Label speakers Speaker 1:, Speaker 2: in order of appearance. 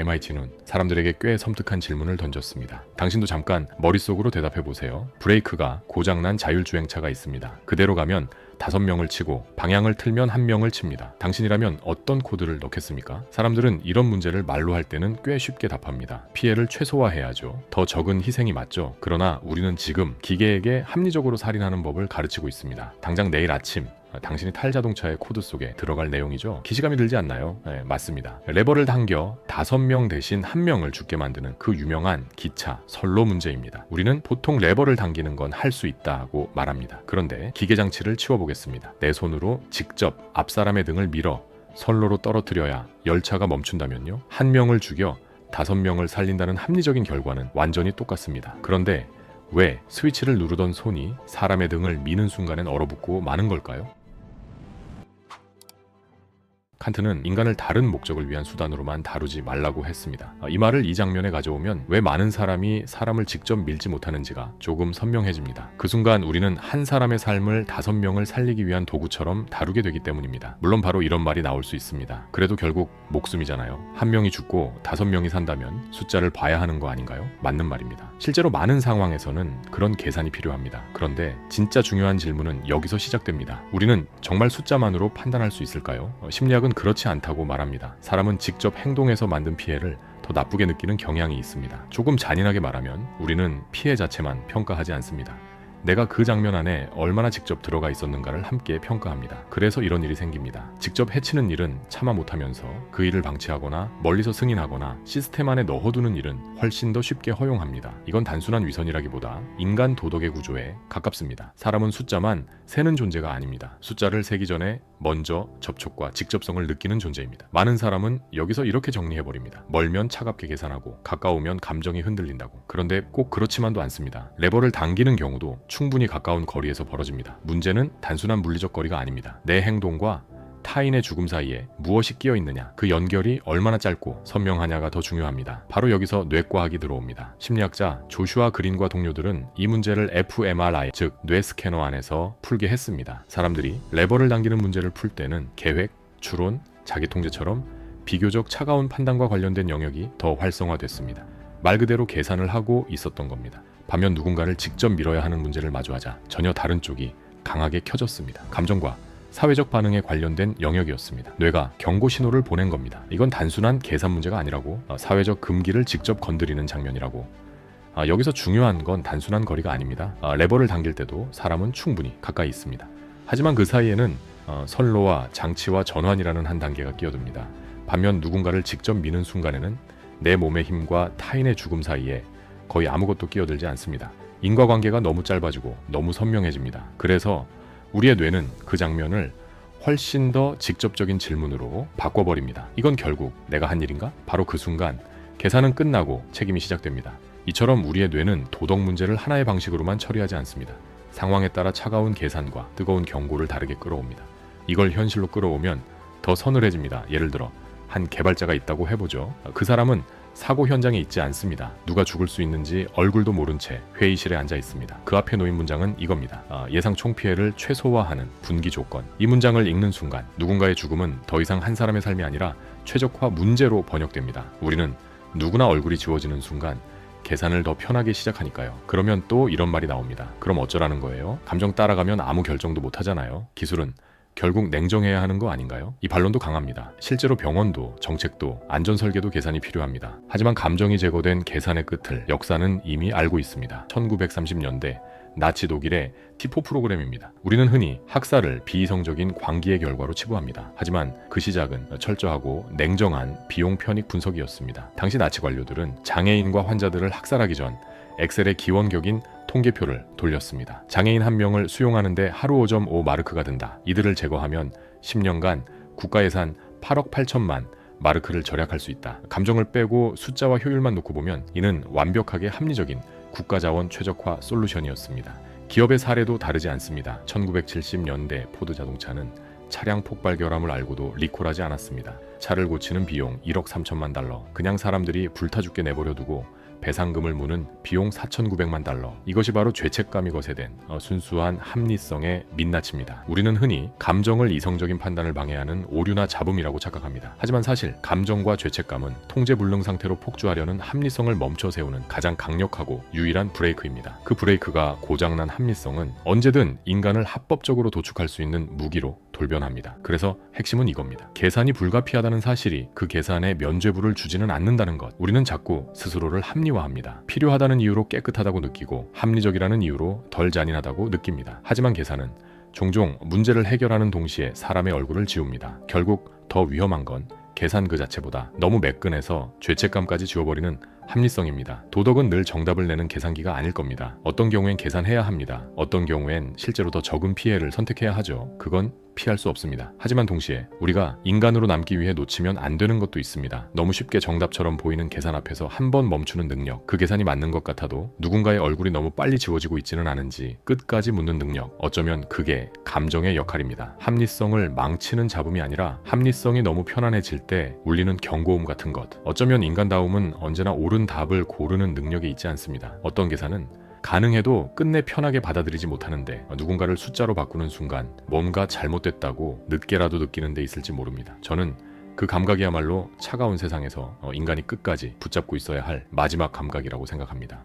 Speaker 1: MIT는 사람들에게 꽤 섬뜩한 질문을 던졌습니다. 당신도 잠깐 머릿속으로 대답해보세요. 브레이크가 고장난 자율주행차가 있습니다. 그대로 가면 5명을 치고 방향을 틀면 1명을 칩니다. 당신이라면 어떤 코드를 넣겠습니까? 사람들은 이런 문제를 말로 할 때는 꽤 쉽게 답합니다. 피해를 최소화해야죠. 더 적은 희생이 맞죠. 그러나 우리는 지금 기계에게 합리적으로 살인하는 법을 가르치고 있습니다. 당장 내일 아침 당신이 탈 자동차의 코드 속에 들어갈 내용이죠. 기시감이 들지 않나요? 네, 맞습니다. 레버를 당겨 5명 대신 1명을 죽게 만드는 그 유명한 기차 선로 문제입니다. 우리는 보통 레버를 당기는 건 할 수 있다고 말합니다. 그런데 기계 장치를 치워보겠습니다. 내 손으로 직접 앞사람의 등을 밀어 선로로 떨어뜨려야 열차가 멈춘다면요. 1명을 죽여 5명을 살린다는 합리적인 결과는 완전히 똑같습니다. 그런데 왜 스위치를 누르던 손이 사람의 등을 미는 순간엔 얼어붙고 마는 걸까요? 칸트는 인간을 다른 목적을 위한 수단으로만 다루지 말라고 했습니다. 이 말을 이 장면에 가져오면 왜 많은 사람이 사람을 직접 밀지 못하는지가 조금 선명해집니다. 그 순간 우리는 한 사람의 삶을 5명을 살리기 위한 도구처럼 다루게 되기 때문입니다. 물론 바로 이런 말이 나올 수 있습니다. 그래도 결국 목숨이잖아요. 1명이 죽고 5명이 산다면 숫자를 봐야 하는 거 아닌가요? 맞는 말입니다. 실제로 많은 상황에서는 그런 계산이 필요합니다. 그런데 진짜 중요한 질문은 여기서 시작됩니다. 우리는 정말 숫자만으로 판단할 수 있을까요? 심리학은 그렇지 않다고 말합니다. 사람은 직접 행동해서 만든 피해를 더 나쁘게 느끼는 경향이 있습니다. 조금 잔인하게 말하면 우리는 피해 자체만 평가하지 않습니다. 내가 그 장면 안에 얼마나 직접 들어가 있었는가를 함께 평가합니다. 그래서 이런 일이 생깁니다. 직접 해치는 일은 차마 못하면서 그 일을 방치하거나 멀리서 승인하거나 시스템 안에 넣어두는 일은 훨씬 더 쉽게 허용합니다. 이건 단순한 위선이라기보다 인간 도덕의 구조에 가깝습니다. 사람은 숫자만 세는 존재가 아닙니다. 숫자를 세기 전에 먼저 접촉과 직접성을 느끼는 존재입니다. 많은 사람은 여기서 이렇게 정리해버립니다. 멀면 차갑게 계산하고 가까우면 감정이 흔들린다고. 그런데 꼭 그렇지만도 않습니다. 레버를 당기는 경우도 충분히 가까운 거리에서 벌어집니다. 문제는 단순한 물리적 거리가 아닙니다. 내 행동과 타인의 죽음 사이에 무엇이 끼어 있느냐, 그 연결이 얼마나 짧고 선명하냐가 더 중요합니다. 바로 여기서 뇌과학이 들어옵니다. 심리학자 조슈아 그린과 동료들은 이 문제를 fMRI, 즉 뇌 스캐너 안에서 풀게 했습니다. 사람들이 레버를 당기는 문제를 풀 때는 계획, 추론, 자기 통제처럼 비교적 차가운 판단과 관련된 영역이 더 활성화됐습니다. 말 그대로 계산을 하고 있었던 겁니다. 반면 누군가를 직접 밀어야 하는 문제를 마주하자 전혀 다른 쪽이 강하게 켜졌습니다. 감정과 사회적 반응에 관련된 영역이었습니다. 뇌가 경고 신호를 보낸 겁니다. 이건 단순한 계산 문제가 아니라고, 사회적 금기를 직접 건드리는 장면이라고. 여기서 중요한 건 단순한 거리가 아닙니다. 레버를 당길 때도 사람은 충분히 가까이 있습니다. 하지만 그 사이에는 선로와 장치와 전환이라는 한 단계가 끼어듭니다. 반면 누군가를 직접 미는 순간에는 내 몸의 힘과 타인의 죽음 사이에 거의 아무것도 끼어들지 않습니다. 인과관계가 너무 짧아지고 너무 선명해집니다. 그래서 우리의 뇌는 그 장면을 훨씬 더 직접적인 질문으로 바꿔버립니다. 이건 결국 내가 한 일인가? 바로 그 순간 계산은 끝나고 책임이 시작됩니다. 이처럼 우리의 뇌는 도덕 문제를 하나의 방식으로만 처리하지 않습니다. 상황에 따라 차가운 계산과 뜨거운 경고를 다르게 끌어옵니다. 이걸 현실로 끌어오면 더 서늘해집니다. 예를 들어 한 개발자가 있다고 해보죠. 그 사람은 사고 현장에 있지 않습니다. 누가 죽을 수 있는지 얼굴도 모른 채 회의실에 앉아 있습니다. 그 앞에 놓인 문장은 이겁니다. 예상 총피해를 최소화하는 분기 조건. 이 문장을 읽는 순간 누군가의 죽음은 더 이상 한 사람의 삶이 아니라 최적화 문제로 번역됩니다. 우리는 누구나 얼굴이 지워지는 순간 계산을 더 편하게 시작하니까요. 그러면 또 이런 말이 나옵니다. 그럼 어쩌라는 거예요? 감정 따라가면 아무 결정도 못 하잖아요. 기술은 결국 냉정해야 하는 거 아닌가요? 이 반론도 강합니다. 실제로 병원도 정책도 안전설계도 계산이 필요합니다. 하지만 감정이 제거된 계산의 끝을 역사는 이미 알고 있습니다. 1930년대 나치 독일의 티포 프로그램입니다. 우리는 흔히 학살을 비이성적인 광기의 결과로 치부합니다. 하지만 그 시작은 철저하고 냉정한 비용 편익 분석이었습니다. 당시 나치 관료들은 장애인과 환자들을 학살하기 전 엑셀의 기원격인 통계표를 돌렸습니다. 장애인 한 명을 수용하는데 하루 5.5 마르크가 든다. 이들을 제거하면 10년간 국가 예산 8억 8천만 마르크를 절약할 수 있다. 감정을 빼고 숫자와 효율만 놓고 보면 이는 완벽하게 합리적인 국가자원 최적화 솔루션이었습니다. 기업의 사례도 다르지 않습니다. 1970년대 포드 자동차는 차량 폭발 결함을 알고도 리콜하지 않았습니다. 차를 고치는 비용 1억 3천만 달러. 그냥 사람들이 불타 죽게 내버려 두고 배상금을 무는 비용 4,900만 달러. 이것이 바로 죄책감이 거세된 순수한 합리성의 민낯입니다. 우리는 흔히 감정을 이성적인 판단을 방해하는 오류나 잡음이라고 착각합니다. 하지만 사실 감정과 죄책감은 통제불능 상태로 폭주하려는 합리성을 멈춰 세우는 가장 강력하고 유일한 브레이크입니다. 그 브레이크가 고장난 합리성은 언제든 인간을 합법적으로 도축할 수 있는 무기로 돌변합니다. 그래서 핵심은 이겁니다. 계산이 불가피하다는 사실이 그 계산에 면죄부를 주지는 않는다는 것. 우리는 자꾸 스스로를 합리화합니다. 필요하다는 이유로 깨끗하다고 느끼고 합리적이라는 이유로 덜 잔인하다고 느낍니다. 하지만 계산은 종종 문제를 해결하는 동시에 사람의 얼굴을 지웁니다. 결국 더 위험한 건 계산 그 자체보다 너무 매끈해서 죄책감까지 지워버리는 합리성입니다. 도덕은 늘 정답을 내는 계산기가 아닐 겁니다. 어떤 경우엔 계산해야 합니다. 어떤 경우엔 실제로 더 적은 피해를 선택해야 하죠. 그건 피할 수 없습니다. 하지만 동시에 우리가 인간으로 남기 위해 놓치면 안 되는 것도 있습니다. 너무 쉽게 정답처럼 보이는 계산 앞에서 한 번 멈추는 능력. 그 계산이 맞는 것 같아도 누군가의 얼굴이 너무 빨리 지워지고 있지는 않은지 끝까지 묻는 능력. 어쩌면 그게 감정의 역할입니다. 합리성을 망치는 잡음이 아니라 합리성이 너무 편안해질 때 울리는 경고음 같은 것. 어쩌면 인간다움은 언제나 옳은 답을 고르는 능력이 있지 않습니다. 어떤 계산은 가능해도 끝내 편하게 받아들이지 못하는데 누군가를 숫자로 바꾸는 순간 뭔가 잘못됐다고 늦게라도 느끼는 데 있을지 모릅니다. 저는 그 감각이야말로 차가운 세상에서 인간이 끝까지 붙잡고 있어야 할 마지막 감각이라고 생각합니다.